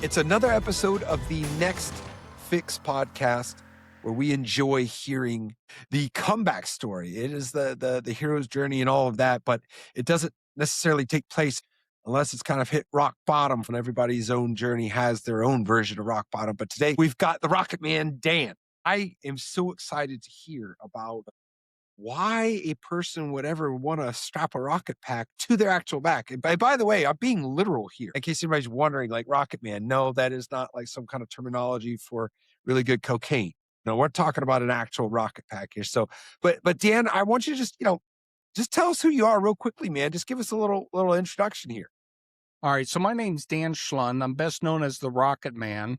It's another episode of the Next Fix podcast where we enjoy hearing the comeback story. It is the hero's journey and all of that, but it doesn't necessarily take place unless it's kind of hit rock bottom. When everybody's own journey has their own version of rock bottom. But today we've got the Rocketman, Dan. I am so excited to hear about why a person would ever want to strap a rocket pack to their actual back. And by the way, I'm being literal here. In case anybody's wondering, like Rocket Man, no, that is not like some kind of terminology for really good cocaine. No, we're talking about an actual rocket pack here. So, but Dan, I want you to just tell us who you are real quickly, man. Just give us a little introduction here. All right, so my name's Dan Schlund. I'm best known as the Rocketman,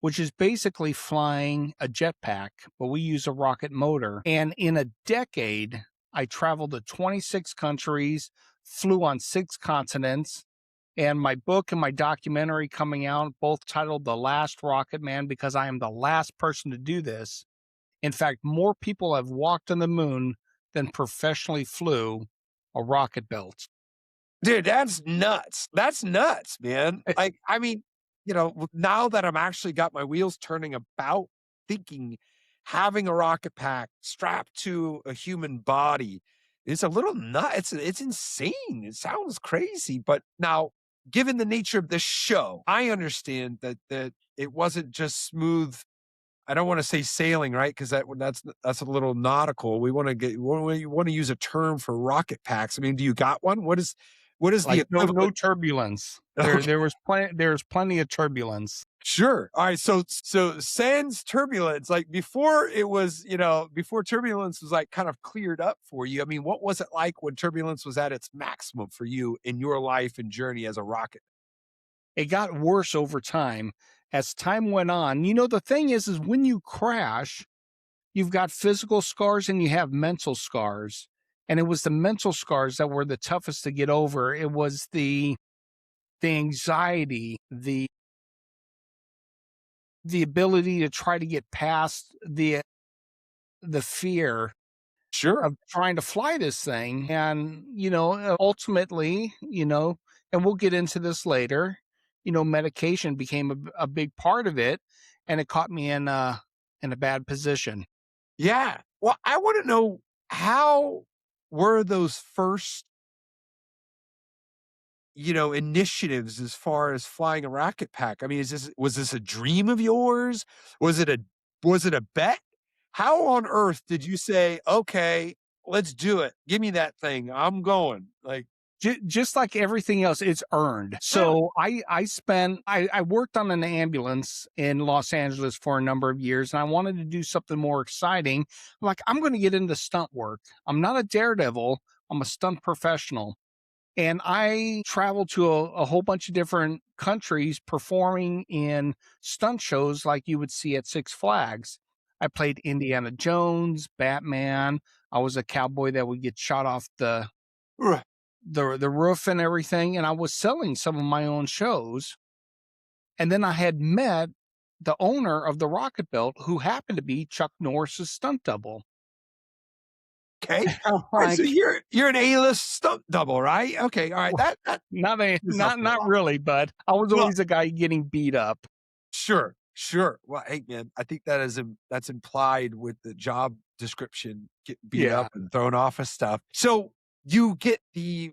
which is basically flying a jetpack, but we use a rocket motor. And in a decade, I traveled to 26 countries, flew on 6 continents, and my book and my documentary coming out, both titled The Last Rocketman, because I am the last person to do this. In fact, more people have walked on the moon than professionally flew a Rocketbelt. Dude, that's nuts. That's nuts, man. Like, I mean, now that I'm actually got my wheels turning about thinking having a rocket pack strapped to a human body is a little nuts. It's insane. It sounds crazy. But now, given the nature of the show, I understand that it wasn't just smooth. I don't want to say sailing, right? Because that's a little nautical. We want to use a term for rocket packs. I mean, do you got one? What is Like the no turbulence. There's plenty of turbulence. Sure. All right. So sans turbulence, like before before turbulence was like kind of cleared up for you. I mean, what was it like when turbulence was at its maximum for you in your life and journey as a rocket? It got worse over time as time went on. The thing is when you crash, you've got physical scars and you have mental scars. And it was the mental scars that were the toughest to get over. It was the anxiety, the ability to try to get past the fear of trying to fly this thing. And, ultimately, and we'll get into this later, medication became a big part of it, and it caught me in a bad position. Yeah. Well, I want to know, how were those first, initiatives as far as flying a rocket pack? I mean, was this a dream of yours? Was it a bet? How on earth did you say, okay, let's do it? Give me that thing. I'm going. Like, just like everything else, it's earned. So I worked on an ambulance in Los Angeles for a number of years, and I wanted to do something more exciting. I'm going to get into stunt work. I'm not a daredevil. I'm a stunt professional. And I traveled to a whole bunch of different countries performing in stunt shows like you would see at Six Flags. I played Indiana Jones, Batman. I was a cowboy that would get shot off the roof and everything. And I was selling some of my own shows. And then I had met the owner of the Rocketbelt, who happened to be Chuck Norris's stunt double. Okay. So you're an A-list stunt double, right? Okay. All right. That not really, but I was always a guy getting beat up. Sure. Well, hey man, I think that's implied with the job description, get beat up and thrown off of stuff. So you get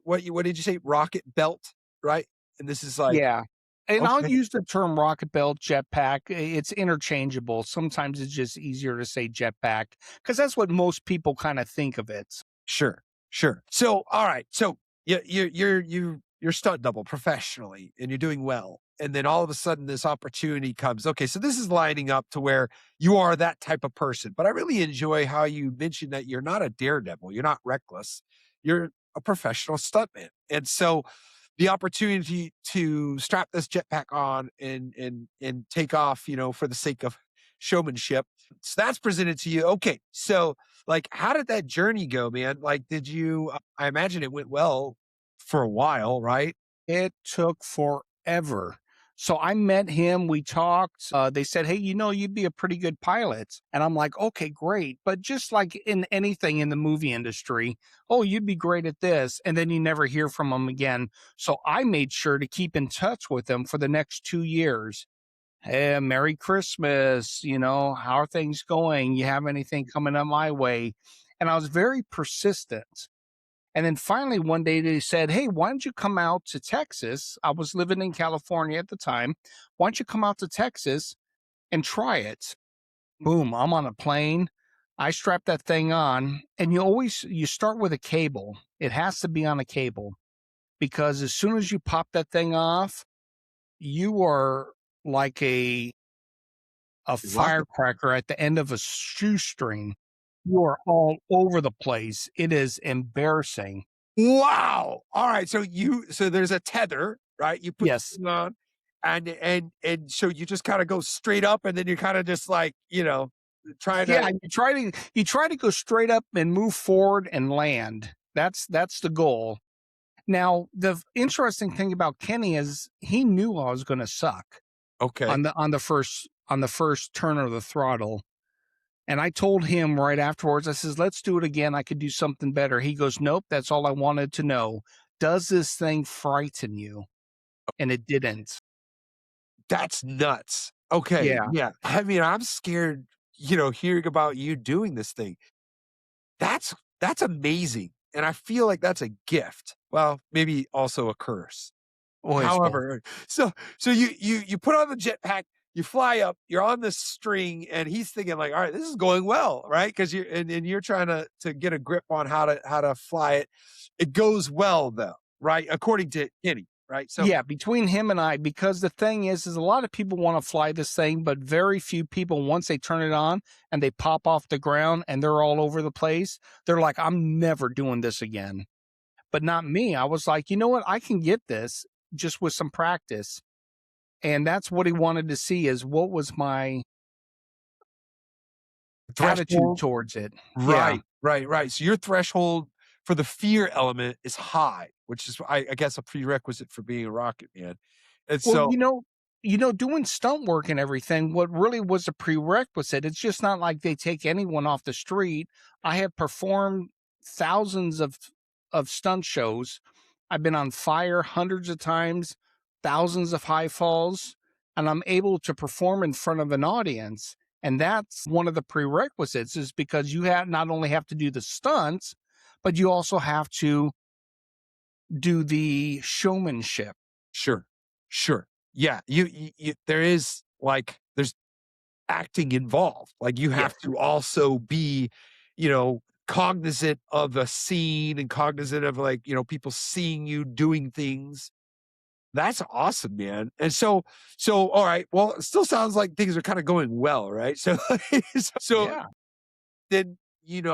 what did you say? Rocketbelt, right? And this is like, yeah. And okay. I'll use the term Rocketbelt, jetpack. It's interchangeable. Sometimes it's just easier to say jetpack because that's what most people kind of think of it. Sure. So, all right. So you're stunt double professionally and you're doing well. And then all of a sudden this opportunity comes. Okay. So this is lining up to where you are that type of person. But I really enjoy how you mentioned that you're not a daredevil. You're not reckless. You're a professional stuntman. And so the opportunity to strap this jetpack on and take off, for the sake of showmanship. So that's presented to you. Okay. So like, how did that journey go, man? Like, I imagine it went well for a while, right? It took forever. So I met him, we talked. They said, hey, you'd be a pretty good pilot. And I'm like, okay, great. But just like in anything in the movie industry, oh, you'd be great at this. And then you never hear from them again. So I made sure to keep in touch with them for the next 2 years. Hey, Merry Christmas. How are things going? You have anything coming up my way? And I was very persistent. And then finally, one day they said, hey, why don't you come out to Texas? I was living in California at the time. Why don't you come out to Texas and try it? Boom, I'm on a plane. I strap that thing on, and you start with a cable. It has to be on a cable because as soon as you pop that thing off, you are like a Rocket. firecracker at the end of a shoestring. You are all over the place. It is embarrassing. Wow. All right. So there's a tether, right? You put the Yes. thing on, and so you just kind of go straight up, and then you're kind of just like, trying Yeah, to. you try to go straight up and move forward and land. That's the goal. Now, the interesting thing about Kenny is he knew I was going to suck Okay. on the first turn of the throttle. And I told him right afterwards, I says, let's do it again. I could do something better. He goes, nope, that's all I wanted to know. Does this thing frighten you? And it didn't. That's nuts. Okay. Yeah. Yeah. I mean, I'm scared, hearing about you doing this thing. That's amazing. And I feel like that's a gift. Well, maybe also a curse. Well, it's both. However, so you put on the jetpack, you fly up, you're on this string, and he's thinking like, all right, this is going well, right? Because you're trying to get a grip on how to fly it. It goes well though, right? According to Kenny, right? So Yeah, between him and I, because the thing is a lot of people want to fly this thing, but very few people, once they turn it on and they pop off the ground and they're all over the place, they're like, I'm never doing this again. But not me. I was like, you know what? I can get this just with some practice. And that's what he wanted to see is what was my attitude threshold. towards it. Yeah. Right, right, right. So your threshold for the fear element is high, which is, I guess, a prerequisite for being a rocket man. And Well, so, doing stunt work and everything, what really was a prerequisite, it's just not like they take anyone off the street. I have performed thousands of stunt shows. I've been on fire hundreds of times, thousands of high falls, and I'm able to perform in front of an audience. And that's one of the prerequisites is because you have not only have to do the stunts, but you also have to do the showmanship. sure, sure, yeah. There is like there's acting involved. Like you Yes. have to also be, cognizant of a scene and cognizant of like people seeing you doing things. That's awesome, man. And so all right. Well, it still sounds like things are kind of going well, right? So so Yeah. then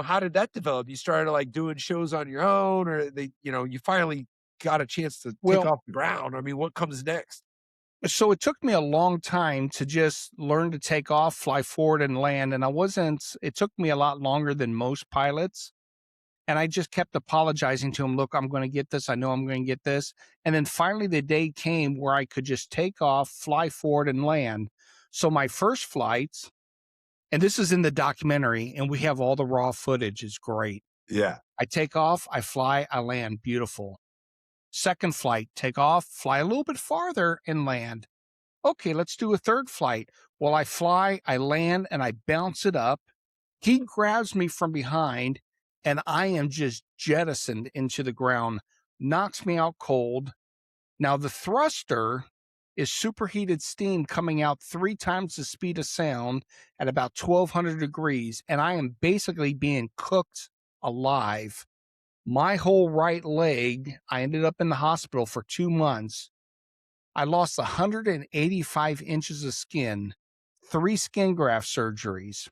how did that develop? You started like doing shows on your own, or you finally got a chance to take Well, off the ground. I mean, what comes next? so it took me a long time to just learn to take off, fly forward, and land. And it took me a lot longer than most pilots. And I just kept apologizing to him. Look, I'm going to get this. I know I'm going to get this. And then finally the day came where I could just take off, fly forward, and land. So my first flights, and this is in the documentary, and we have all the raw footage, is great. Yeah. I take off, I fly, I land. Beautiful. Second flight, take off, fly a little bit farther, and land. Okay, let's do a third flight. Well, I fly, I land, and I bounce it up. He grabs me from behind, and I am just jettisoned into the ground, knocks me out cold. Now, the thruster is superheated steam coming out 3 times the speed of sound at about 1200 degrees, and I am basically being cooked alive. My whole right leg, I ended up in the hospital for 2 months. I lost 185 inches of skin, 3 skin graft surgeries.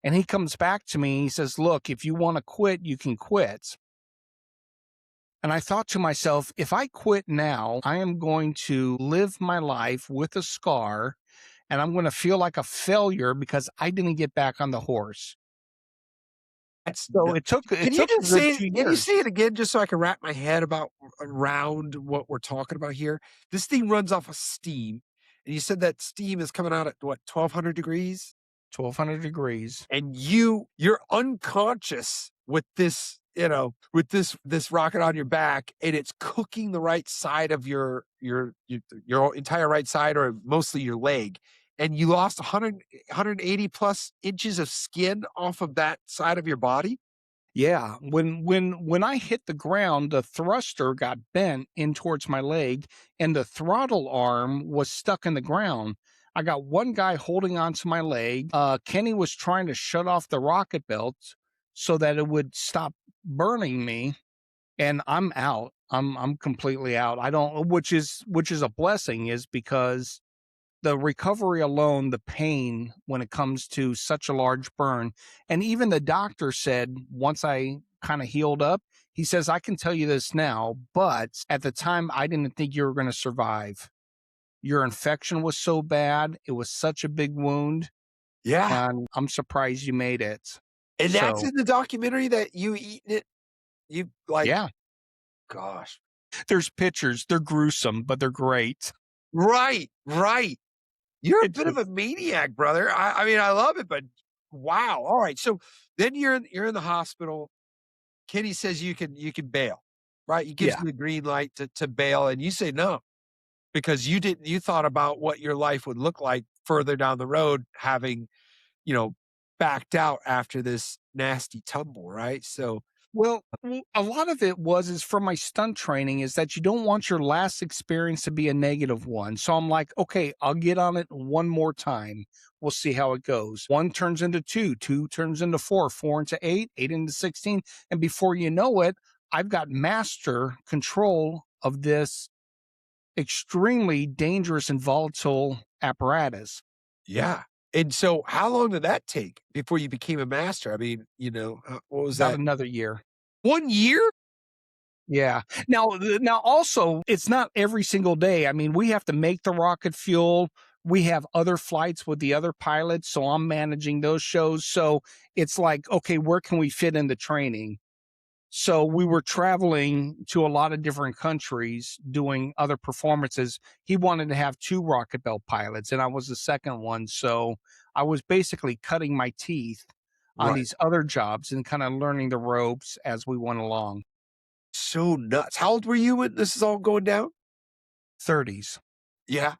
And he comes back to me and he says, look, if you want to quit, you can quit. And I thought to myself, if I quit now, I am going to live my life with a scar and I'm going to feel like a failure because I didn't get back on the horse. That's So nuts. it took a good 2 Can you years. say it again just so I can wrap my head about around what we're talking about here? This thing runs off of steam, and you said that steam is coming out at what, 1,200 degrees? 1,200 degrees. And you're unconscious with this, with this rocket on your back, and it's cooking the right side of your entire right side, or mostly your leg, and you lost 180 plus inches of skin off of that side of your body. Yeah, when I hit the ground, the thruster got bent in towards my leg, and the throttle arm was stuck in the ground. I got one guy holding onto my leg. Kenny was trying to shut off the rocket belt so that it would stop burning me, and I'm out. I'm completely out. I don't, which is a blessing, is because the recovery alone, the pain when it comes to such a large burn. And even the doctor said, once I kind of healed up, he says, I can tell you this now, but at the time, I didn't think you were going to survive. Your infection was so bad. It was such a big wound. Yeah. And I'm surprised you made it. And that's So, in the documentary that you eaten it. You like, yeah, gosh. there's pictures. They're gruesome, but they're great. Right, right. You're a It's bit of a maniac, brother. I mean, I love it, but wow. All right. So then you're in the hospital. Kenny says you can bail, right? He gives yeah. you the green light to bail, and you say no because you thought about what your life would look like further down the road, having you know backed out after this nasty tumble, right? So Well, a lot of it is from my stunt training, is that you don't want your last experience to be a negative one. So I'm like, okay, I'll get on it one more time. We'll see how it goes. One turns into two, two turns into four, four into eight, eight into 16. And before you know it, I've got master control of this extremely dangerous and volatile apparatus. yeah. And so, how long did that take before you became a master? I mean, what was About that? another year. 1 year? Yeah. Now also, it's not every single day. I mean, we have to make the rocket fuel. We have other flights with the other pilots, so I'm managing those shows. So it's like, okay, where can we fit in the training? So we were traveling to a lot of different countries doing other performances. He wanted to have two Rocketbelt pilots, and I was the second one. So I was basically cutting my teeth on Right. these other jobs and kind of learning the ropes as we went along. So nuts. How old were you when this is all going down? 30s. Yeah.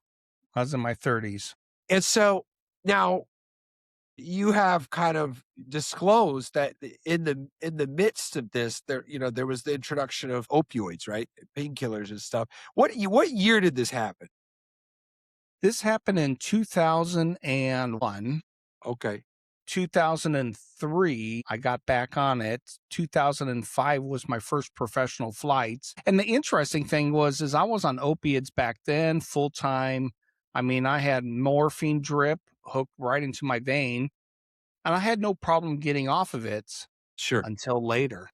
I was in my 30s. And so now you have kind of disclosed that in the midst of this, there was the introduction of opioids, right? Painkillers and stuff. What year did this happen? This happened in 2001. Okay. 2003, I got back on it. 2005 was my first professional flights. And the interesting thing is I was on opiates back then, full time. I mean, I had morphine drip hooked right into my vein, and I had no problem getting off of it Sure. until later.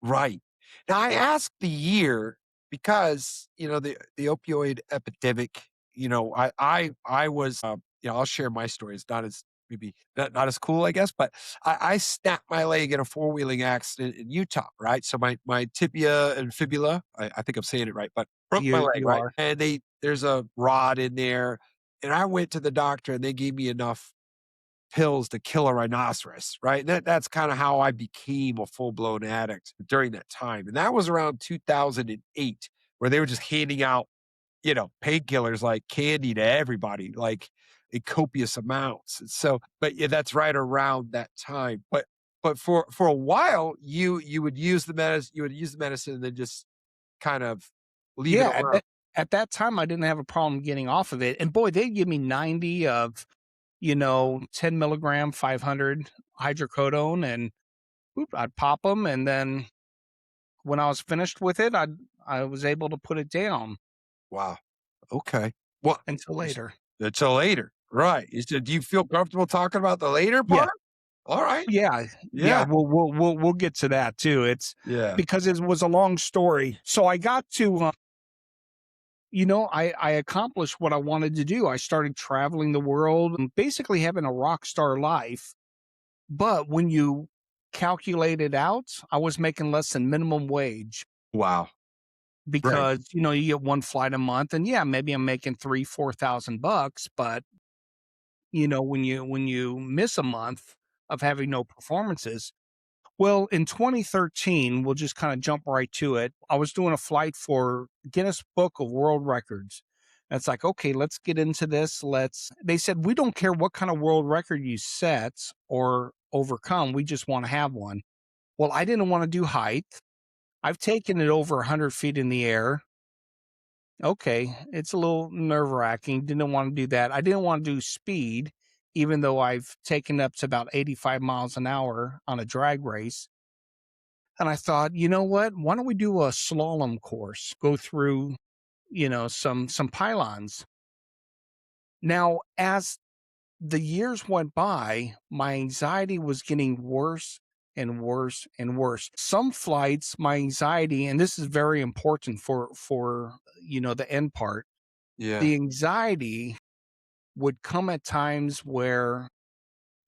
Right. Now I asked the year because, the opioid epidemic, I was, I'll share my story. It's not as maybe not as cool, I guess, but I snapped my leg in a four-wheeling accident in Utah, right? So my tibia and fibula, I think I'm saying it right, but broke my leg, You right? are. And there's a rod in there. And I went to the doctor and they gave me enough pills to kill a rhinoceros, right? And that's kind of how I became a full-blown addict during that time. And that was around 2008, where they were just handing out, painkillers like candy to everybody, like in copious amounts. And so, but yeah, that's right around that time. But for a while, you would use the medicine and then just kind of leave it Yeah, alone. at that time, I didn't have a problem getting off of it. And boy, they'd give me 90 of 10 milligram, 500 hydrocodone, and I'd pop them. And then when I was finished with it, I was able to put it down Wow. Okay. Well, until later. until later. Right. You said, do you feel comfortable talking about the later Yeah. part? All right. Yeah. Yeah. Yeah. We'll get to that too. It's Yeah. because it was a long story. So I got to, I accomplished what I wanted to do. I started traveling the world and basically having a rock star life. But when you calculated out, I was making less than minimum wage Wow. Right. because, you know, you get one flight a month and yeah, maybe I'm making 3, 4,000 bucks, but you know, when you miss a month of having no performances. Well, in 2013, we'll just kind of jump right to it. I was doing a flight for Guinness Book of World Records. And it's like, okay, let's get into this. They said, we don't care what kind of world record you set or overcome. We just want to have one. Well, I didn't want to do height. I've taken it over 100 feet in the air. Okay, it's a little nerve wracking. Didn't want to do that. I didn't want to do speed, even though I've taken up to about 85 miles an hour on a drag race. And I thought, you know what? Why don't we do a slalom course? Go through, you know, some pylons. Now, as the years went by, my anxiety was getting worse and worse and worse. Some flights, my anxiety, and this is very important for you know the end part. Yeah. The anxiety would come at times where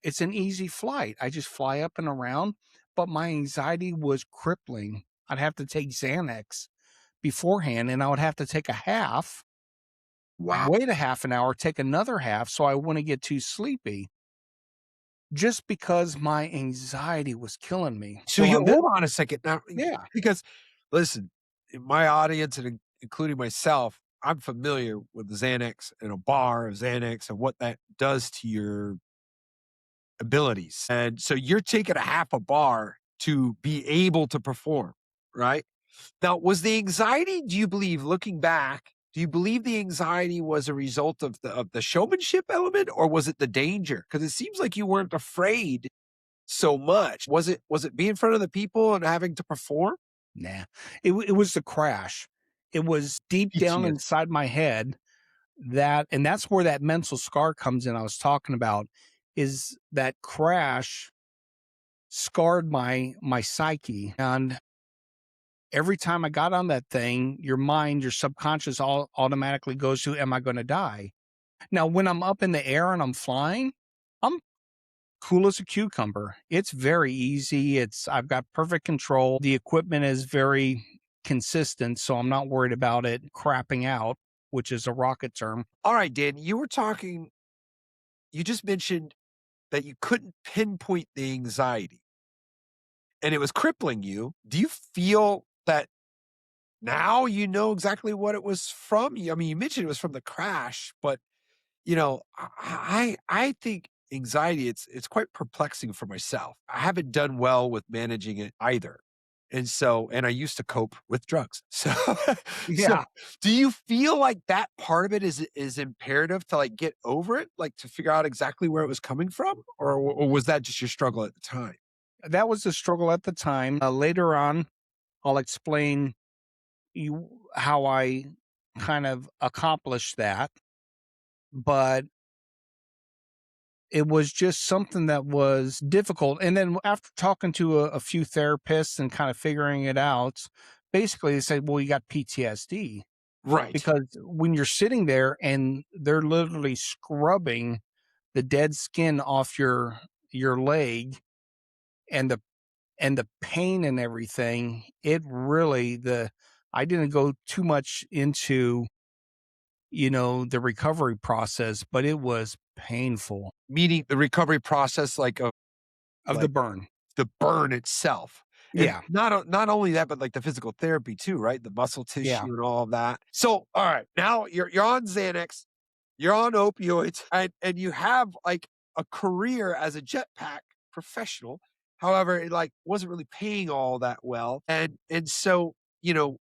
it's an easy flight. I just fly up and around, but my anxiety was crippling. I'd have to take Xanax beforehand, and I would have to take a half, Wow. wait a half an hour, take another half so I wouldn't get too sleepy just because my anxiety was killing me. So Well, you on this, hold on a second now, yeah, because listen, in my audience and including myself, I'm familiar with Xanax and a bar of Xanax and what that does to your abilities. And so you're taking a half a bar to be able to perform, right? Now, was the anxiety, do you believe, looking back, do you believe the anxiety was a result of the showmanship element, or was it the danger? Because it seems like you weren't afraid so much. Was it being in front of the people and having to perform? nah. It was the crash. It was deep down PTSD. inside my head and that's where that mental scar comes in. I was talking about is that crash scarred my psyche. And every time I got on that thing, your mind, your subconscious all automatically goes to, am I going to die? Now, when I'm up in the air and I'm flying, I'm cool as a cucumber. It's very easy. I've got perfect control. The equipment is very consistent, so I'm not worried about it crapping out, which is a rocket term. All right, Dan, you just mentioned that you couldn't pinpoint the anxiety and it was crippling you. Do you feel that now you know exactly what it was from? I mean, you mentioned it was from the crash, but you know, I think anxiety, it's quite perplexing for myself. I haven't done well with managing it either. And I used to cope with drugs. So Yeah. do you feel like that part of it is imperative to like get over it, like to figure out exactly where it was coming from? Or was that just your struggle at the time? That was the struggle at the time. Later on, I'll explain how I kind of accomplished that, but it was just something that was difficult. And then after talking to a few therapists and kind of figuring it out, basically they said, well, you got PTSD Right. because when you're sitting there and they're literally scrubbing the dead skin off your leg and the pain and everything, it really I didn't go too much into, you know, the recovery process, but it was painful Meaning the recovery process, of the like burn. the burn itself. And Yeah. not only that, but like the physical therapy too, right? The muscle Yeah. tissue and all of that. So, all right, now you're on Xanax, you're on opioids, and you have like a career as a jetpack professional. However, it like wasn't really paying all that well. And so, you know,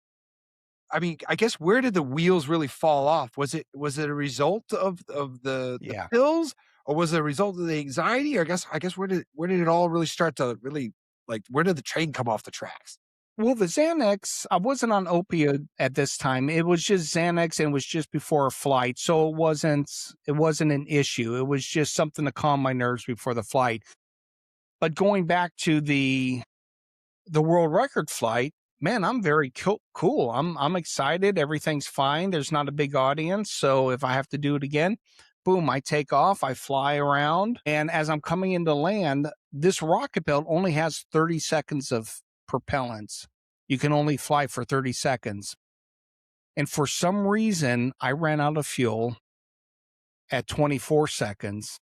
I mean, I guess where did the wheels really fall off? Was it a result of the Yeah. pills, or was it a result of the anxiety? Or I guess where did it all really start to really like where did the train come off the tracks? Well, the Xanax, I wasn't on opioid at this time. It was just Xanax and it was just before a flight. So it wasn't an issue. It was just something to calm my nerves before the flight. But going back to the world record flight, man, I'm very cool. I'm excited. Everything's fine. There's not a big audience. So if I have to do it again, boom, I take off, I fly around. And as I'm coming into land, this rocket belt only has 30 seconds of propellants. You can only fly for 30 seconds. And for some reason, I ran out of fuel at 24 seconds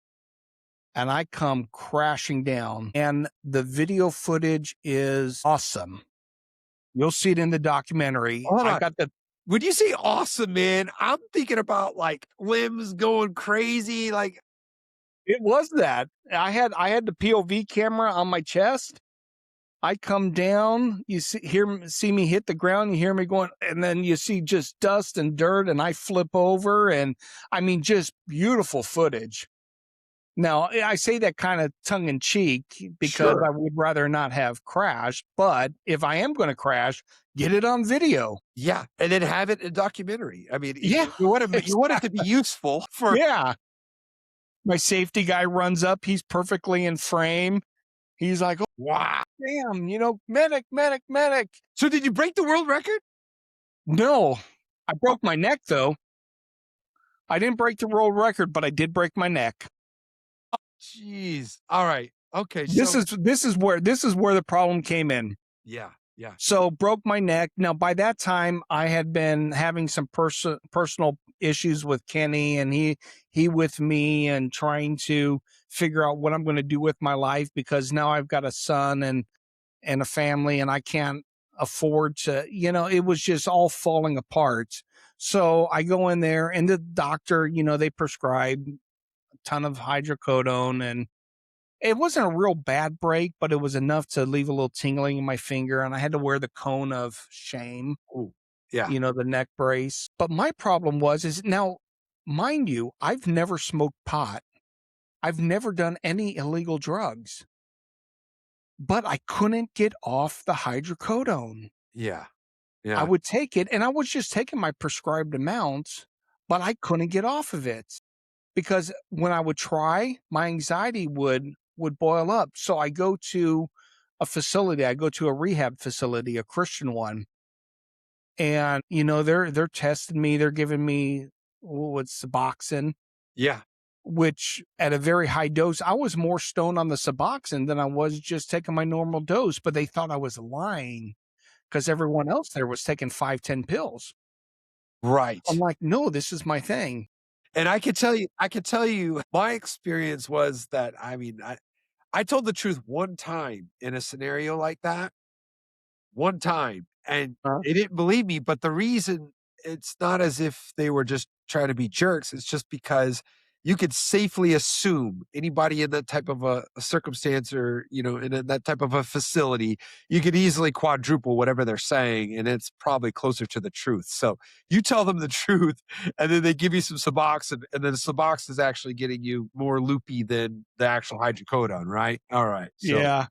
and I come crashing down. And the video footage is awesome. You'll see it in the documentary. Hold I on. got the When you say awesome, man, I'm thinking about like limbs going crazy. Like, It was that. I had the POV camera on my chest. I come down, you see me hit the ground, you hear me going, and then you see just dust and dirt, and I flip over, and I mean, just beautiful footage. Now, I say that kind of tongue in cheek because sure. I would rather not have crashed, but if I am going to crash, get it on video. Yeah. And then have it in a documentary. I mean, Yeah, you want it to be useful for. yeah. My safety guy runs up, he's perfectly in frame. He's like, "Oh, Wow. damn, medic, medic, medic." So did you break the world record? No, I Oh, broke my neck though. I didn't break the world record, but I did break my neck. jeez. All right. Okay. This So is where the problem came in. yeah. Yeah. So broke my neck. Now by that time I had been having some personal issues with Kenny, and he with me and trying to figure out what I'm going to do with my life, because now I've got a son and a family, and I can't afford to, it was just all falling apart. So I go in there and the doctor, they prescribed a ton of hydrocodone, and it wasn't a real bad break, but it was enough to leave a little tingling in my finger. And I had to wear the cone of shame, Ooh. Yeah. the neck brace. But my problem is now, mind you, I've never smoked pot. I've never done any illegal drugs, but I couldn't get off the hydrocodone. Yeah. I Yeah. would take it, and I was just taking my prescribed amounts, but I couldn't get off of it because when I would try, my anxiety would boil up. So I go to a facility, I go to a rehab facility, a Christian one, and they're testing me, they're giving me what's Suboxone, Yeah. which at a very high dose, I was more stoned on the Suboxone than I was just taking my normal dose, but they thought I was lying because everyone else there was taking 5, 10 pills. I'm Right. like, no, this is my thing. And I could tell you my experience was that, I mean, I told the truth one time in a scenario like that, one time, and Huh? they didn't believe me, but the reason, it's not as if they were just trying to be jerks, it's just because you could safely assume anybody in that type of a circumstance, or, that type of a facility, you could easily quadruple whatever they're saying, and it's probably closer to the truth. So you tell them the truth, and then they give you some Suboxone, and then the Suboxone is actually getting you more loopy than the actual hydrocodone, right? All right. So Yeah.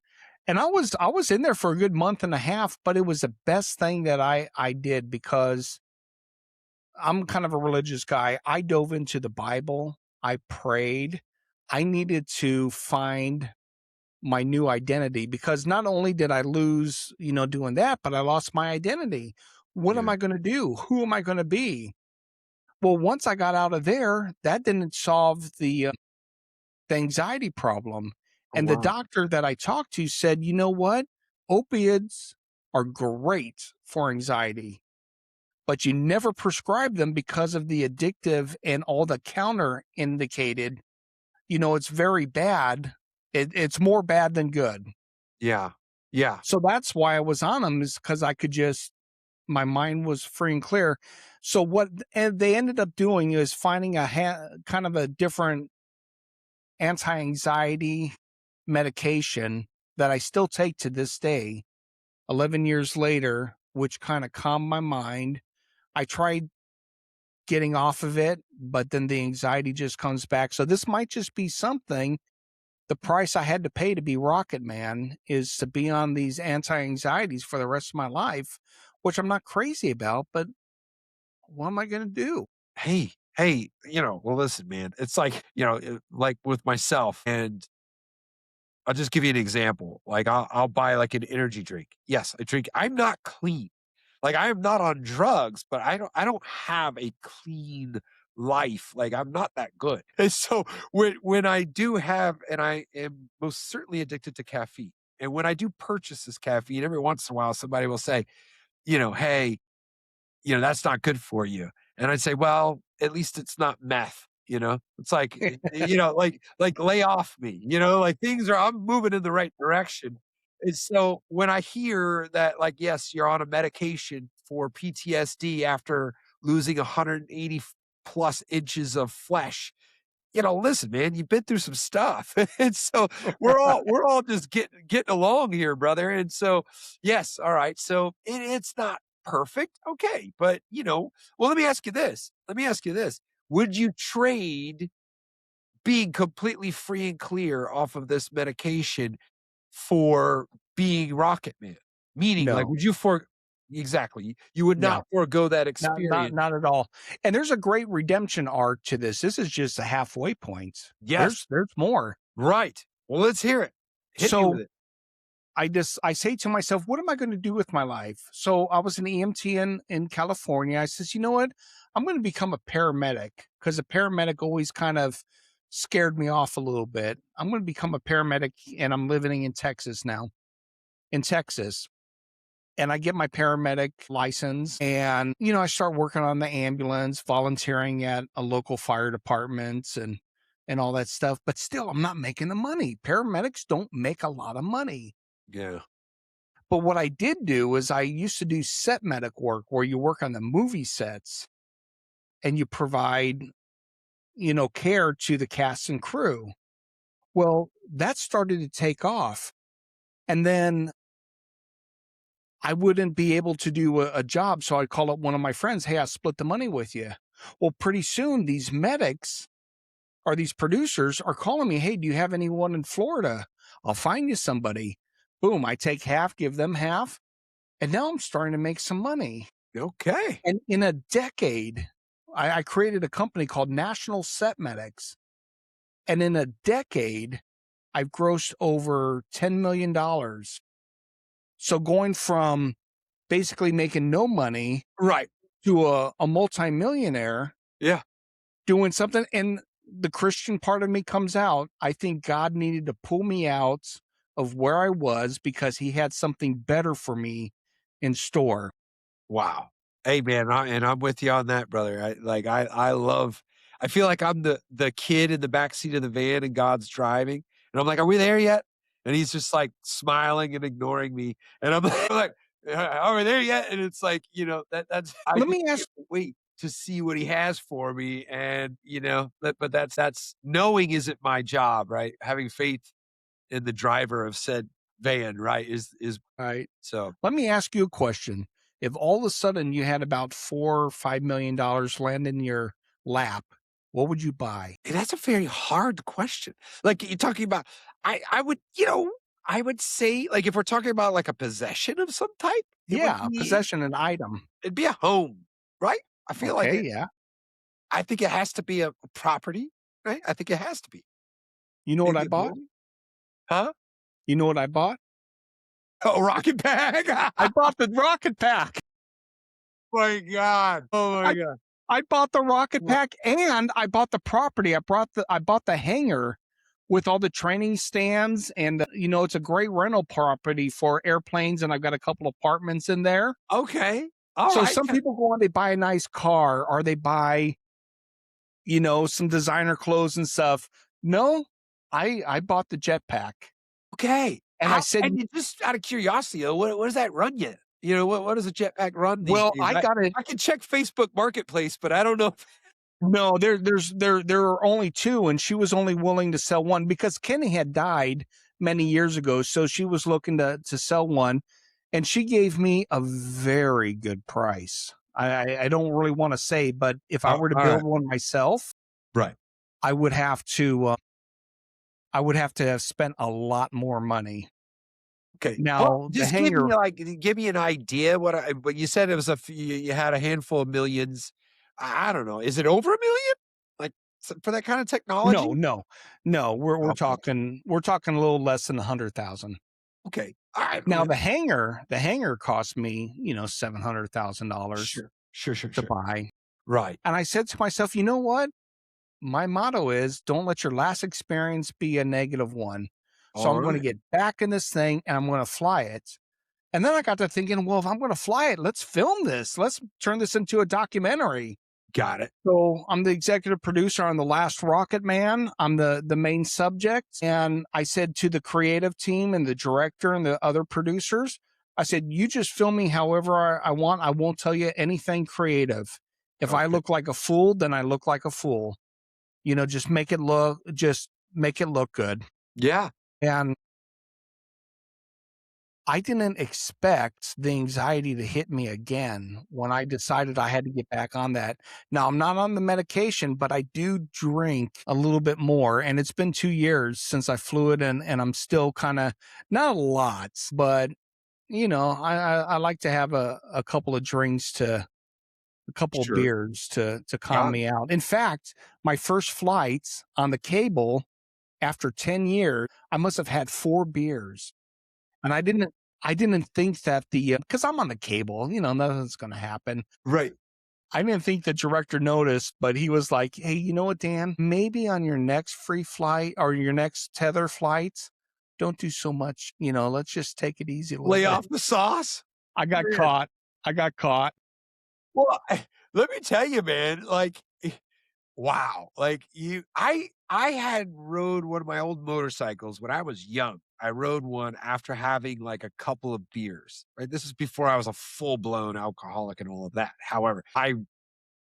And I was in there for a good month and a half, but it was the best thing that I did because I'm kind of a religious guy. I dove into the Bible. I prayed. I needed to find my new identity because not only did I lose, doing that, but I lost my identity. What am yeah. I going to do? Who am I going to be? Well, once I got out of there, that didn't solve the anxiety problem. Oh, And the wow. doctor that I talked to said, you know what? Opiates are great for anxiety, but you never prescribe them because of the addictive and all the counter indicated. It's very bad. It's more bad than good. Yeah. Yeah. So that's why I was on them, is because I could just, my mind was free and clear. So what and they ended up doing is finding kind of a different anti-anxiety medication that I still take to this day, 11 years later, which kind of calmed my mind. I tried getting off of it, but then the anxiety just comes back. So this might just be something. The price I had to pay to be Rocketman is to be on these anti-anxieties for the rest of my life, which I'm not crazy about, but what am I going to do? Hey, well, listen, man, it's like, like with myself, and I'll just give you an example. Like I'll buy like an energy drink. Yes, I drink. I'm not clean. Like I am not on drugs, but I don't have a clean life. Like I'm not that good. And so when I do have, and I am most certainly addicted to caffeine. And when I do purchase this caffeine, every once in a while, somebody will say, hey, that's not good for you. And I'd say, well, at least it's not meth. It's like, like lay off me, like I'm moving in the right direction. And so when I hear that, like, yes, you're on a medication for PTSD after losing 180 plus inches of flesh, listen, man, you've been through some stuff. And so we're all just getting along here, brother. And so, yes, all right. So it's not perfect. Okay. But well, let me ask you this. Would you trade being completely free and clear off of this medication for being Rocket Man? Meaning, like, No, would you exactly, you would not no. forego that Not not experience. not at all. And there's a great redemption arc to this. This is just a halfway point. Yes. There's more. Right. Well, let's hear it. Hit me with So it. I say to myself, what am I going to do with my life? So I was an EMT in California. I says, you know what? I'm going to become a paramedic because a paramedic always kind of scared me off a little bit. I'm going to become a paramedic, and I'm living in Texas now. In Texas, and I get my paramedic license, and I start working on the ambulance, volunteering at a local fire department and all that stuff, but still I'm not making the money. Paramedics don't make a lot of money. Yeah. But what I did do is I used to do set medic work where you work on the movie sets and you provide, care to the cast and crew. Well, that started to take off. And then I wouldn't be able to do a job. So I'd call up one of my friends. Hey, I split the money with you. Well, pretty soon these medics or these producers are calling me. Hey, do you have anyone in Florida? I'll find you somebody. Boom. I take half, give them half. And now I'm starting to make some money. Okay. And in a decade, I created a company called National Set Medics. And in a decade, I've grossed over $10 million. So going from basically making no money Right. to a multimillionaire Yeah. doing something. And the Christian part of me comes out. I think God needed to pull me out of where I was because he had something better for me in store. Wow. Hey, man, and I'm with you on that, brother. I love. I feel like I'm the kid in the backseat of the van and God's driving, and I'm like, "Are we there yet?" And he's just like smiling and ignoring me, and I'm like, "Are we there yet?" And it's like, that's I Let just me can't ask, wait to see what he has for me, and but that's knowing isn't my job, right? Having faith in the driver of said van, right, is right? so. Let me ask you a question. If all of a sudden you had about $4 or $5 million land in your lap, what would you buy? That's a very hard question. Like you're talking about, I would, I would say, like, if we're talking about like a possession of some type, Yeah, a possession, an item. it'd be a home, right? I feel like Okay, it. yeah. I think it has to be a property, right? I think it has to be. You know what Maybe I a bought? building, huh? You know what I bought? Oh, rocket bag! I bought the rocket pack. My God! Oh my I God! I bought the rocket pack and I bought the property. I bought the hangar with all the training stands and it's a great rental property for airplanes and I've got a couple apartments in there. Okay, all So right. some people go on, they buy a nice car or they buy, some designer clothes and stuff. No, I bought the jetpack. Okay. And I said, And just out of curiosity, though, what does that run you? What does a jetpack run these well, days? I I got it. I can check Facebook Marketplace, but I don't know. No, there are only two, and she was only willing to sell one because Kenny had died many years ago. So she was looking to sell one, and she gave me a very good price. I don't really want to say, but if I Oh, were to all build right. one myself, Right. I would have to have spent a lot more money. Okay. Well, Now the just give me hangar, give me an idea but you said it was you had a handful of millions. I don't know. Is it over 1,000,000? Like for that kind of no, technology? no, no, Okay. we're talking a little less than 100,000. Okay. All right. Now Okay. the hangar cost me, $700,000 Sure. Sure, sure, to sure. buy. Right. And I said to myself, you know what? My motto is don't let your last experience be a negative one. So All I'm going to right. get back in this thing and I'm going to fly it. And then I got to thinking, well, if I'm going to fly it, let's film this. Let's turn this into a documentary. Got it. So I'm the executive producer on The Last Rocketman. I'm the main subject. And I said to the creative team and the director and the other producers, I said, you just film me however I want. I won't tell you anything creative. If I Okay. look like a fool, then I look like a fool. Just make it look good. Yeah. And I didn't expect the anxiety to hit me again when I decided I had to get back on that. Now, I'm not on the medication, but I do drink a little bit more. And it's been 2 years since I flew it, and I'm still kind of not a lot, but I like to have a couple of drinks a couple of Sure. beers to calm Got it. me out. In fact, my first flight on the cable after 10 years, I must have had 4 beers. And I didn't think that because I'm on the cable, nothing's going to happen. Right. I didn't think the director noticed, but he was like, hey, you know what, Dan? Maybe on your next free flight or your next tether flights, don't do so much. Let's just take it easy a little Lay bit. off the sauce. I got Man. caught. I got caught. Well, let me tell you, man, like, wow. Like I had rode one of my old motorcycles when I was young. I rode one after having like a couple of beers, right? This is before I was a full-blown alcoholic and all of that. However, I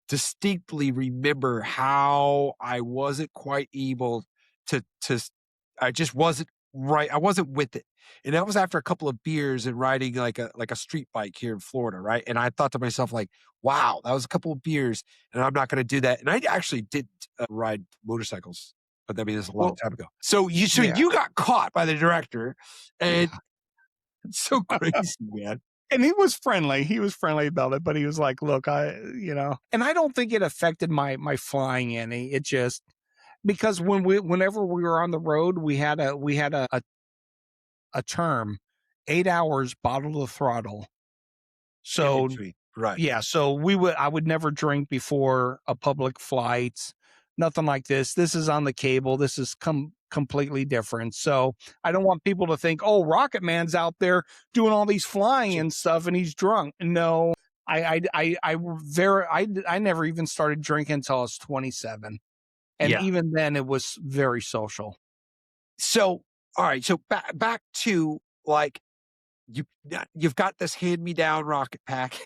distinctly remember how I wasn't quite able to I just wasn't right. I wasn't with it. And that was after a couple of beers and riding like a street bike here in Florida, right? And I thought to myself like, "Wow, that was a couple of beers and I'm not going to do that." And I actually did ride motorcycles, but I mean, it's a long Well, time ago. So you so yeah. you got caught by the director, and Yeah. it's so crazy, man. And he was friendly. He was friendly about it, but he was like, look, and I don't think it affected my flying any. It just because whenever we were on the road, we had a term, 8 hours bottle to throttle. In So between. Right. yeah, so I would never drink before a public flight, nothing like this. This is on the cable. This is completely different. So I don't want people to think, oh, Rocket Man's out there doing all these flying and stuff and he's drunk. No, I never even started drinking until I was 27. And Yeah. even then it was very social. So, all right. So back to like you've got this hand me down rocket pack.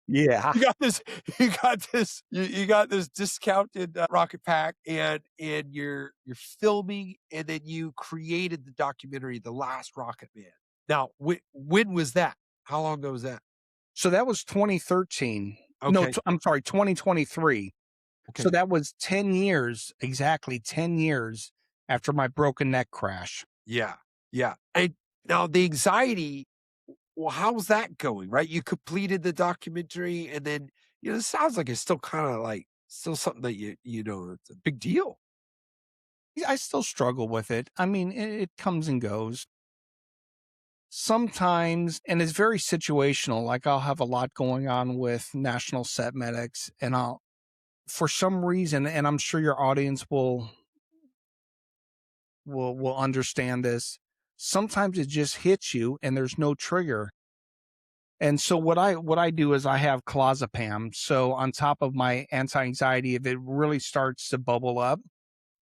Yeah. You got this. You got this discounted rocket pack, and you're filming, and then you created the documentary, The Last Rocket Man. Now, when was that? How long ago was that? So that was 2013. No, Okay. I'm sorry, 2023. So Okay. that was 10 years, exactly 10 years after my broken neck crash. Yeah. Yeah. And now the anxiety. Well, how's that going? Right. You completed the documentary, and then it sounds like it's still kind of like still something that it's a big deal. I still struggle with it. I mean, it comes and goes. Sometimes, and it's very situational. Like I'll have a lot going on with national set medics, and for some reason, and I'm sure your audience will understand this. Sometimes it just hits you, and there's no trigger. And so what I do is I have clozapam. So on top of my anti-anxiety, if it really starts to bubble up,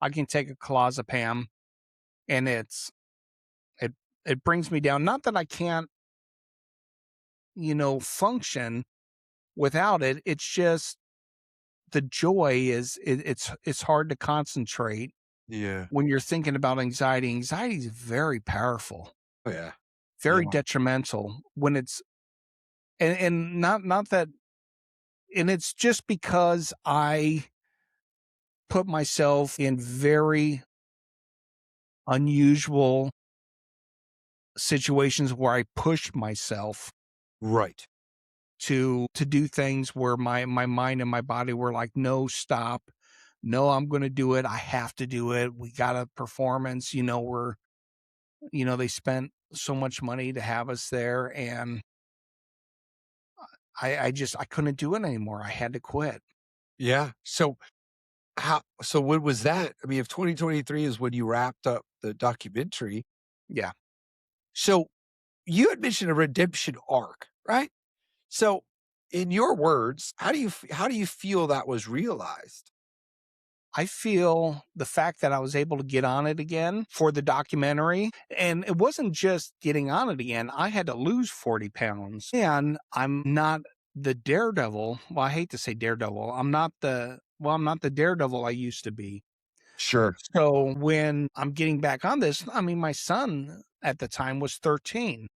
I can take a clozapam, and it it brings me down. Not that I can't, function without it. It's just the joy it's hard to concentrate Yeah. when you're thinking about anxiety. Anxiety is very powerful, Oh yeah. very Yeah. detrimental when it's and not that, and it's just because I put myself in very unusual situations where I push myself Right. to do things where my mind and my body were like, no, stop. No, I'm going to do it. I have to do it. We got a performance, they spent so much money to have us there. And I couldn't do it anymore. I had to quit. Yeah. So when was that? I mean, if 2023 is when you wrapped up the documentary, Yeah. so you had mentioned a redemption arc, right? So in your words, how do you feel that was realized? I feel the fact that I was able to get on it again for the documentary, and it wasn't just getting on it again. I had to lose 40 pounds, and I'm not the daredevil. Well, I hate to say daredevil. I'm not the daredevil I used to be. Sure. So when I'm getting back on this, I mean, my son at the time was 13.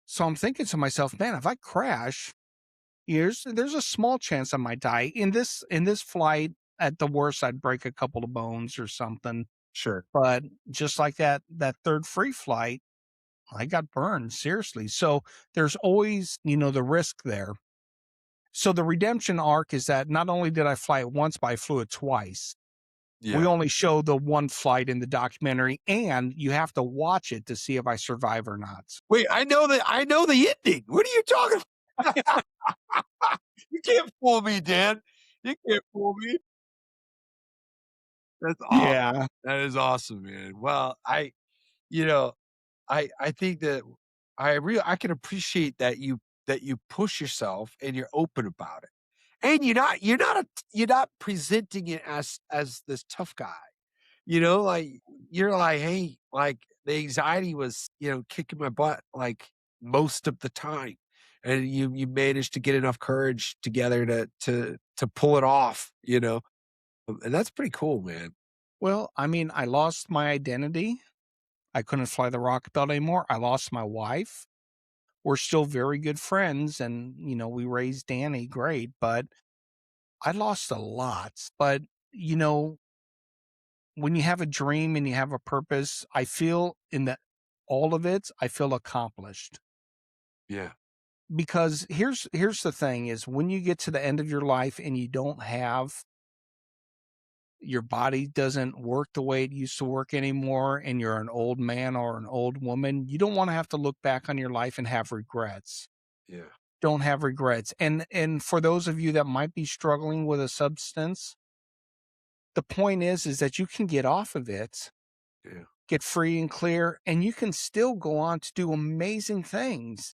So I'm thinking to myself, man, if I crash, there's a small chance I might die in this flight. At the worst, I'd break a couple of bones or something. Sure. But just like that third free flight, I got burned seriously. So there's always, the risk there. So the redemption arc is that not only did I fly it once, but I flew it twice. We Yeah. only show the one flight in the documentary, and you have to watch it to see if I survive or not. Wait, I know the ending. What are you talking about? You can't fool me, Dan. You can't fool me. That's awesome. Yeah. That is awesome, man. Well, you know, I think that I can appreciate that you push yourself and you're open about it. And you're not presenting it as this tough guy. Like you're like, hey, like the anxiety was, kicking my butt like most of the time. And you managed to get enough courage together to pull it off, And that's pretty cool, man. Well, I mean, I lost my identity. I couldn't fly the Rocketbelt anymore. I lost my wife. We're still very good friends, and, we raised Danny great, but I lost a lot. But, you know, when you have a dream and you have a purpose, I feel in that all of it, I feel accomplished. Yeah. Because here's the thing is when you get to the end of your life and you don't have your body doesn't work the way it used to work anymore and you're an old man or an old woman, you don't want to have to look back on your life and have regrets. Yeah. Don't have regrets. And for those of you that might be struggling with a substance, the point is that you can get off of it, Yeah. get free and clear, and you can still go on to do amazing things.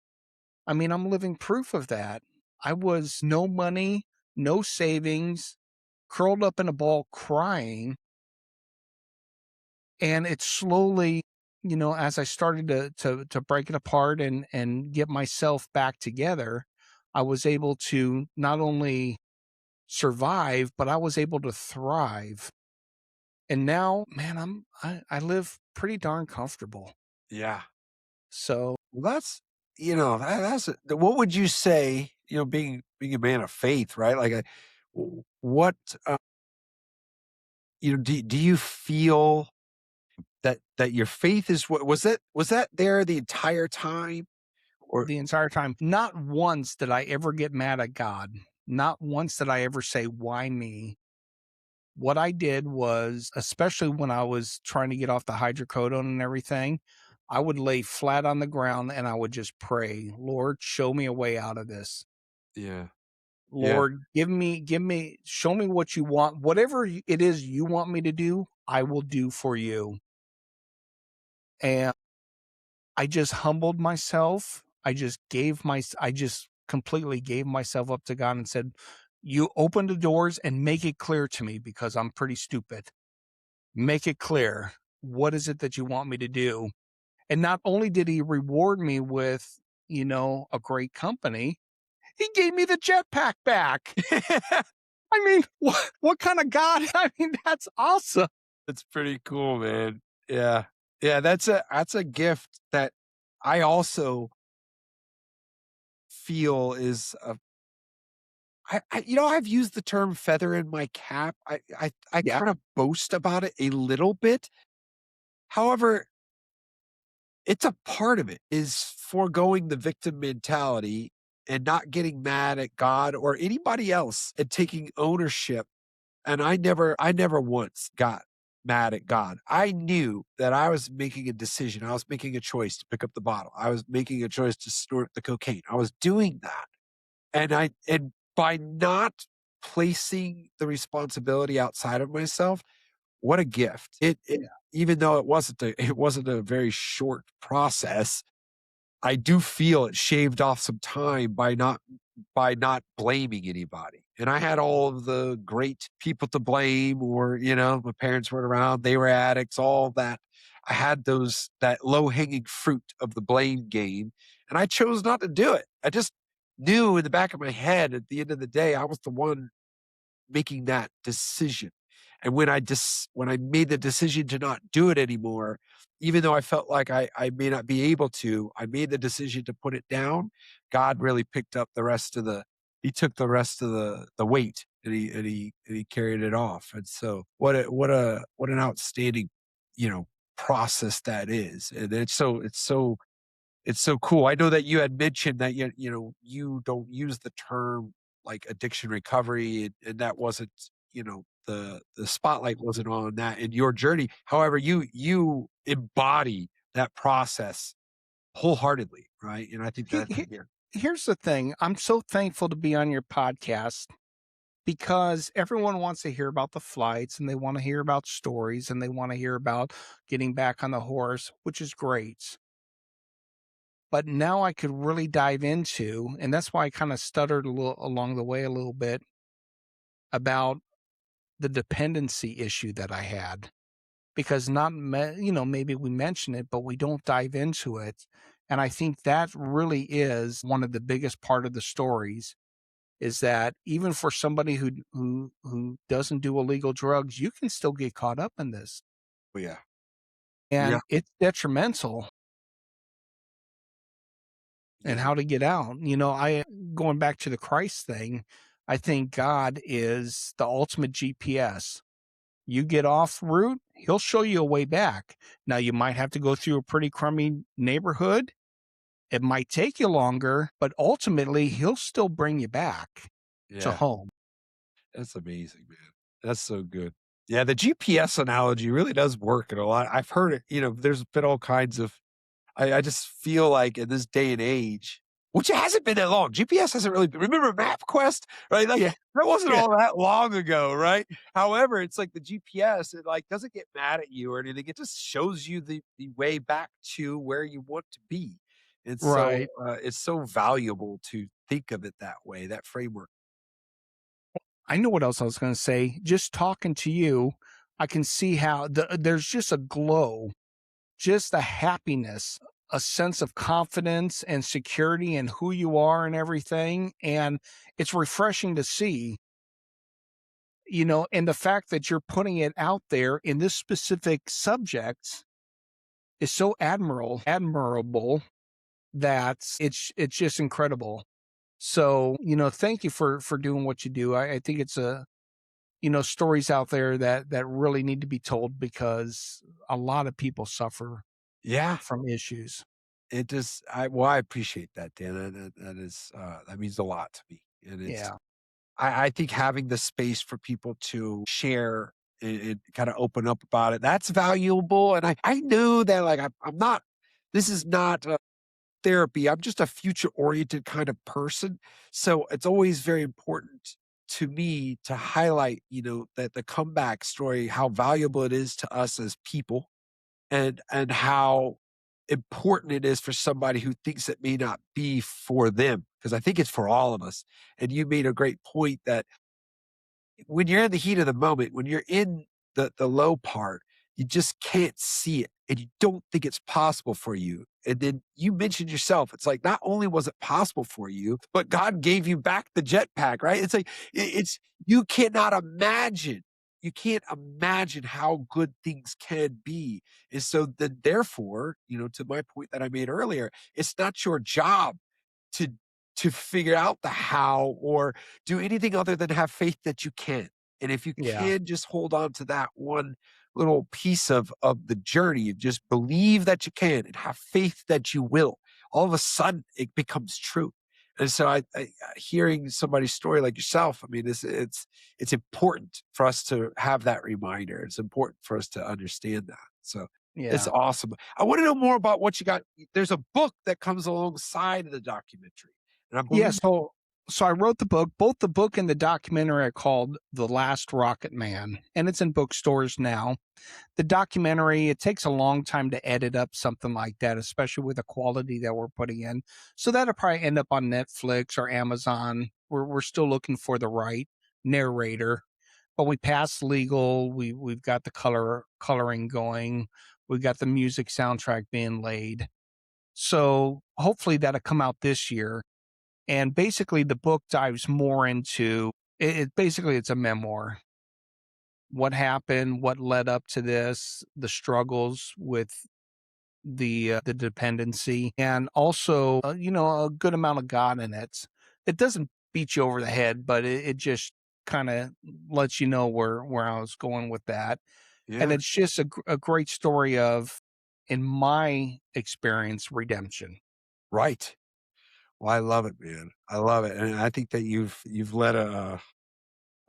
I mean, I'm living proof of that. I was no money, no savings, curled up in a ball crying. And it slowly, as I started to break it apart and get myself back together, I was able to not only survive, but I was able to thrive. And now, man, I live pretty darn comfortable. Yeah. So Well, what would you say, being a man of faith, right? Like, what, do you feel that your faith is what was that there the entire time or the entire time, not once did I ever get mad at God. Not once did I ever say, why me? What I did was, especially when I was trying to get off the hydrocodone and everything, I would lay flat on the ground and I would just pray, Lord, show me a way out of this. yeah, yeah, Lord, show me what you want. Whatever it is you want me to do, I will do for you. And I just humbled myself. I just completely gave myself up to God and said, you open the doors and make it clear to me because I'm pretty stupid. Make it clear. What is it that you want me to do? And not only did he reward me with, a great company, he gave me the jetpack back. I mean, what kind of God? I mean, that's awesome. that's pretty cool, man. Yeah, yeah, that's a gift that I also feel is I've used the term feather in my cap. I Yeah. kind of boast about it a little bit. However, it's a part of it is foregoing the victim mentality and not getting mad at God or anybody else and taking ownership. And I never once got mad at God. I knew that I was making a decision. I was making a choice to pick up the bottle. I was making a choice to snort the cocaine. I was doing that. And by not placing the responsibility outside of myself, what a gift. It Yeah. even though it wasn't a very short process, I do feel it shaved off some time by not blaming anybody. And I had all of the great people to blame, or, my parents weren't around, they were addicts, all that. I had that low-hanging fruit of the blame game, and I chose not to do it. I just knew in the back of my head at the end of the day, I was the one making that decision. And when I made the decision to not do it anymore, even though I felt like I may not be able to, I made the decision to put it down. God really picked up the rest of the he took the rest of the weight, and he carried it off. And so what an outstanding, process that is. And it's so cool. I know that you had mentioned that you don't use the term like addiction recovery, and that wasn't, the spotlight wasn't on that in your journey. However, you embody that process wholeheartedly, right? And I think He- that he- yeah. Here's the thing. I'm so thankful to be on your podcast because everyone wants to hear about the flights and they want to hear about stories and they want to hear about getting back on the horse, which is great. But now I could really dive into, and that's why I kind of stuttered a little along the way a little bit about the dependency issue that I had because maybe we mention it, but we don't dive into it. And I think that really is one of the biggest part of the stories is that even for somebody who doesn't do illegal drugs, you can still get caught up in this, Oh, yeah. Yeah. and it's detrimental and Yeah. how to get out. I going back to the Christ thing, I think God is the ultimate GPS. You get off route, he'll show you a way back. Now you might have to go through a pretty crummy neighborhood. It might take you longer, but ultimately he'll still bring you back to Yeah. home. That's amazing, man. That's so good. Yeah, the GPS analogy really does work in a lot. I've heard it, there's been all kinds of I just feel like in this day and age, which it hasn't been that long. GPS hasn't really been, remember MapQuest, right? Like Yeah, that wasn't yeah, all that long ago, right? However, it's like the GPS, it like doesn't get mad at you or anything. It just shows you the way back to where you want to be. And so right. it's so valuable to think of it that way, that framework. I know what else I was going to say. Just talking to you, I can see how there's just a glow, just a happiness, a sense of confidence and security in who you are and everything. And it's refreshing to see, and the fact that you're putting it out there in this specific subject is so admirable that it's just incredible. So, thank you for doing what you do. I think it's stories out there that really need to be told because a lot of people suffer Yeah. from issues. It just I appreciate that, Dan. That is that means a lot to me. And Yeah. I think having the space for people to share and kind of open up about it, that's valuable. And I know that like I'm not, this is not therapy. I'm just a future oriented kind of person. So it's always very important to me to highlight, that the comeback story, how valuable it is to us as people, and how important it is for somebody who thinks it may not be for them, because I think it's for all of us. And you made a great point that when you're in the heat of the moment, when you're in the low part, you just can't see it and you don't think it's possible for you. And then you mentioned yourself, it's like not only was it possible for you, but God gave you back the jetpack, right? It's like it's you cannot imagine. You can't imagine how good things can be. And so then therefore, to my point that I made earlier, it's not your job to figure out the how or do anything other than have faith that you can. And if you Yeah. can just hold on to that one little piece of the journey and just believe that you can and have faith that you will, all of a sudden it becomes true. And so hearing somebody's story like yourself, I mean, it's important for us to have that reminder. It's important for us to understand that. So it's Yeah. awesome. I want to know more about what you got. There's a book that comes alongside of the documentary, and I Yeah. believe. So I wrote the book. Both the book and the documentary are called The Last Rocketman, and it's in bookstores now. The documentary, it takes a long time to edit up something like that, especially with the quality that we're putting in. So that'll probably end up on Netflix or Amazon. We're still looking for the right narrator, but we passed legal. We've got the coloring going. We've got the music soundtrack being laid. So hopefully that'll come out this year. And basically the book dives more into basically it's a memoir. What happened, what led up to this, the struggles with the dependency, and also a good amount of God in it. It doesn't beat you over the head, but it just kind of lets you know where I was going with that. And Yeah. it's just a great story of, in my experience, redemption. Right. Well, I love it, man. I love it. And I think that you've led a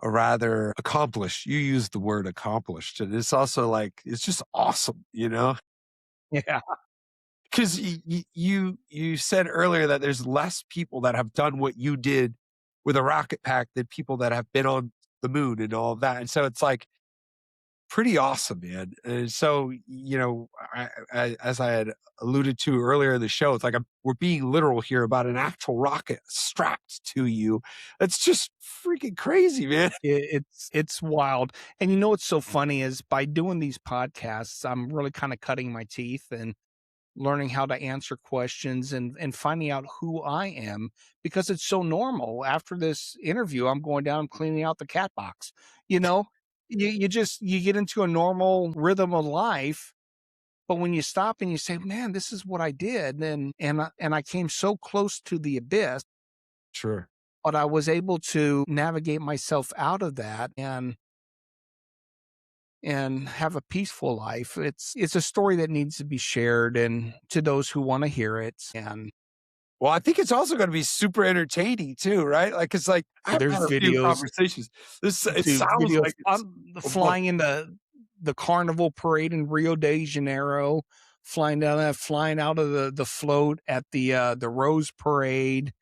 rather accomplished, you used the word accomplished. And it's also like, it's just awesome, Yeah. because you said earlier that there's less people that have done what you did with a rocket pack than people that have been on the moon and all of that. And so it's like pretty awesome, man. And so, as I had alluded to earlier in the show, it's like we're being literal here about an actual rocket strapped to you. It's just freaking crazy, man. It's wild. And you know what's so funny is, by doing these podcasts, I'm really kind of cutting my teeth and learning how to answer questions and finding out who I am, because it's so normal. After this interview, I'm going down and cleaning out the cat box. You know, you get into a normal rhythm of life, but when you stop and you say, "Man, this is what I did," and I came so close to the abyss, Sure. but I was able to navigate myself out of that and have a peaceful life. It's a story that needs to be shared, and to those who want to hear it. And Well, I think it's also going to be super entertaining too, right? Like, it's like I've there's had a few videos, conversations. It dude, sounds videos like it's flying into the carnival parade in Rio de Janeiro, flying out of the float at the Rose Parade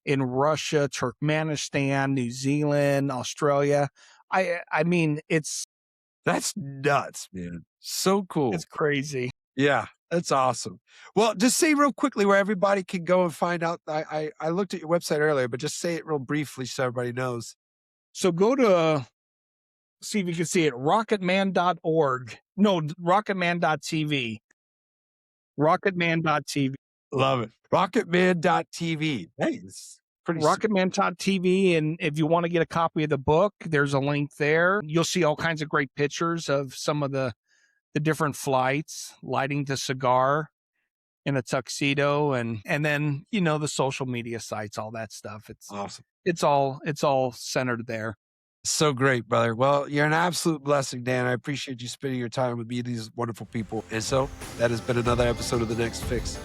in Russia, Turkmenistan, New Zealand, Australia. I mean, that's nuts, man. So cool. it's crazy. Yeah, that's awesome. Well, just say real quickly where everybody can go and find out. I looked at your website earlier, but just say it real briefly so everybody knows. So go to, see if you can see it, rocketman.org. No, rocketman.tv. Rocketman.tv. Love it. Rocketman.tv. Hey, it's pretty Rocketman.tv. And if you want to get a copy of the book, there's a link there. You'll see all kinds of great pictures of some of the different flights, lighting the cigar in a tuxedo, and then, the social media sites, all that stuff. awesome. It's all centered there. So great, brother. Well, you're an absolute blessing, Dan. I appreciate you spending your time with me, these wonderful people. And so that has been another episode of The Next Fix.